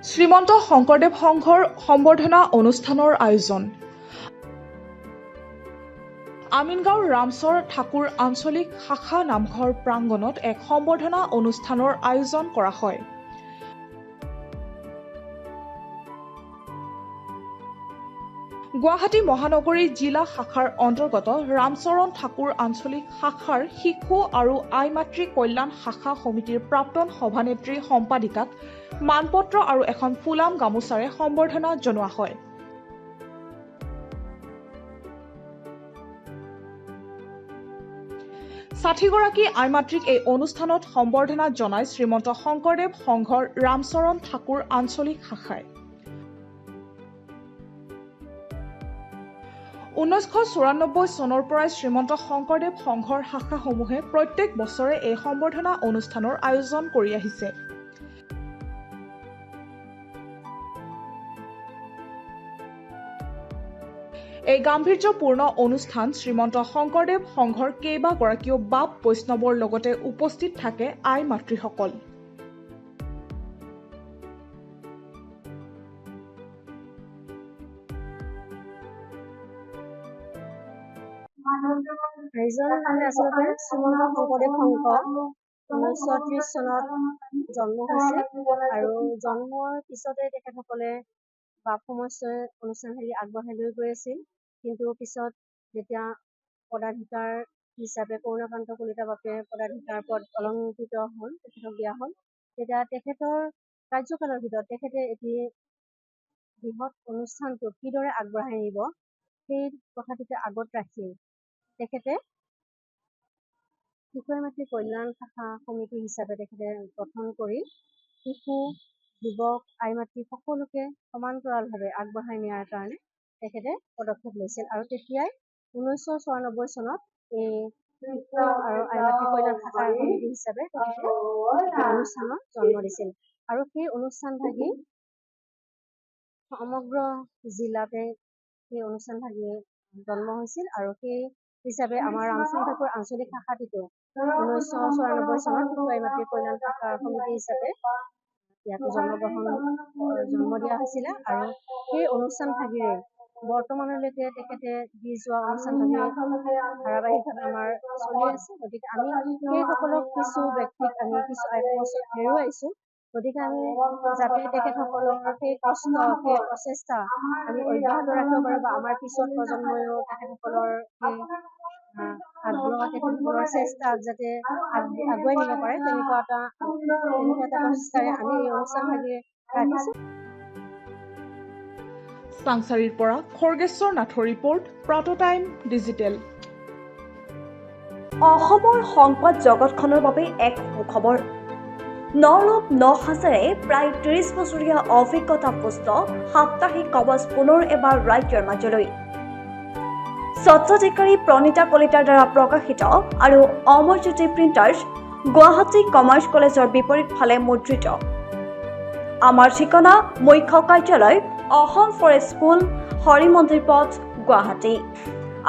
শ্ৰীমন্ত শংকৰদেৱ সংঘৰ সম্বৰ্ধনা অনুষ্ঠানৰ আয়োজন। আমিনগাঁওৰ ৰামচৰ ঠাকুৰ আঞ্চলিক শাখা নামঘৰ প্ৰাংগণত এক সম্বৰ্ধনা অনুষ্ঠানৰ আয়োজন কৰা হয়। গুৱাহাটী মহানগৰী জিলা শাখাৰ অন্তৰ্গত ৰামচৰণ ঠাকুৰ আঞ্চলিক শাখাৰ শিশু আৰু আই মাতৃ কল্যাণ শাখা সমিতিৰ প্ৰাক্তন সভানেত্ৰী সম্পাদিকাক মানপত্ৰ আৰু এখন ফুলাম গামোচাৰে সম্বৰ্ধনা জনোৱা হয়। ষাঠিগৰাকী আই মাতৃক এই অনুষ্ঠানত সম্বৰ্ধনা জনাই শ্ৰীমন্ত শংকৰদেৱ সংঘৰ ৰামচৰণ ঠাকুৰ আঞ্চলিক শাখাই। 1994 চনৰ পৰাই শ্ৰীমন্ত শংকৰদেৱ সংঘৰ শাখাসমূহে প্ৰত্যেক বছৰে এই সম্বৰ্ধনা অনুষ্ঠানৰ আয়োজন কৰি আহিছে। এই গাম্ভীৰ্যপূৰ্ণ অনুষ্ঠান শ্ৰীমন্ত শংকৰদেৱ সংঘৰ কেইবাগৰাকীও বাপ বৈষ্ণৱৰ লগতে উপস্থিত থাকে আই মাতৃসকল। এইজন মানে আচলতে শ্ৰীমন্ত শংকৰদেৱ সংঘ 1930 চনত জন্ম হৈছিল আৰু জন্মৰ পিছতে তেখেতসকলে বাপ সমস্যা অনুষ্ঠানহেৰি আগবঢ়াই লৈ গৈ আছিল। কিন্তু পিছত যেতিয়া পদাধিকাৰ হিচাপে কৰুণাকান্ত কলিতা বাপে পদাধিকাৰ পদ অলংকৃত হ'ল, তেখেতক দিয়া হ'ল, তেতিয়া তেখেতৰ কাৰ্যকালৰ ভিতৰত তেখেতে এটি বৃহৎ অনুষ্ঠানটো কিদৰে আগবঢ়াই নিব সেই কথাটোকে আগত ৰাখি তেখেতে শিশু মাতৃ কল্যাণ শাখা সমিতি হিচাপে তেখেতে গঠন কৰি শিশু, যুৱক, আই মাতৃ সকলোকে সমান্তৰালভাৱে আগবঢ়াই নিয়াৰ কাৰণে তেখেতে পদক্ষেপ লৈছিল আৰু তেতিয়াই 1994 চনত এই শিশু আৰু আই মাতৃ কল্যাণ শাখা সমিতি হিচাপে তেখেতে অনুষ্ঠানৰ জন্ম দিছিল আৰু সেই অনুষ্ঠানভাগি সমগ্ৰ জিলাতে সেই অনুষ্ঠানভাগি জন্ম হৈছিল আৰু সেই হিচাপে আমাৰ ৰামচৰণ ঠাকুৰ আঞ্চলিক শাখাটিতো 1994 চনত শিশু আই মাতৃ কল্যাণ শাখা সমিতি হিচাপে ইয়াতো জন্ম দিয়া হৈছিলে আৰু সেই অনুষ্ঠানভাগিৰে বৰ্তমানলৈকে তেখেতে দি যোৱা অনুষ্ঠানভাগি ধাৰাবাহিকভাৱে আমাৰ চলি আছে। গতিকে আমি সেইসকলক কিছু ব্যক্তিক আমি কিছু আইসকলক হেৰুৱাইছোঁ। গতিকে আমি যাতে তেখেতসকলৰ সেই কষ্ট, সেই প্ৰচেষ্টা আমি অব্যাহত ৰাখিব পাৰোঁ বা আমাৰ পিছত প্ৰজন্ময়ো তেখেতসকলৰ সেই আগ্ৰহ, তেখেতসকলৰ চেষ্টাক যাতে আগুৱাই নিব পাৰে তেনেকুৱা এটা প্ৰচেষ্টাৰে আমি এই অনুষ্ঠানভাগি ৰাখিছোঁ। চাংচাৰীৰ পৰা খৰ্গেশ্বৰ নাথৰ ৰিপৰ্ট, প্ৰাতঃটাইম ডিজিটেল। অসমৰ সংবাদ জগতখনৰ বাবে এক সুখবৰ। নৰূপ নসাজেৰে প্ৰায় 30 বছৰীয়া অভিজ্ঞতাপুষ্ট সাপ্তাহিক কবচ পুনৰ এবাৰ ৰাজ্যৰ মাজলৈ। স্বত্বাধিকাৰী প্ৰণীতা কলিতাৰ দ্বাৰা প্ৰকাশিত আৰু অমৰজ্যোতি প্ৰিণ্টাৰ্ছ, গুৱাহাটী কমাৰ্চ কলেজৰ বিপৰীত ফালে মুদ্ৰিত। আমাৰ ঠিকনা মুখ্য কাৰ্যালয় অসম ফৰেষ্ট স্কুল, হৰি মন্দিৰ পথ, গুৱাহাটী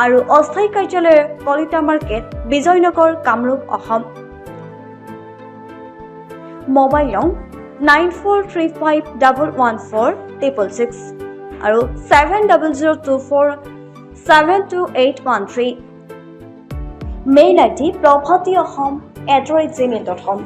আৰু অস্থায়ী কাৰ্যালয় কলিতা মাৰ্কেট, বিজয়নগৰ, কামৰূপ, অসম। মোবাইল নং 9435114666 আৰু 7024722813। Mail ID probhatiahom@gmail.com।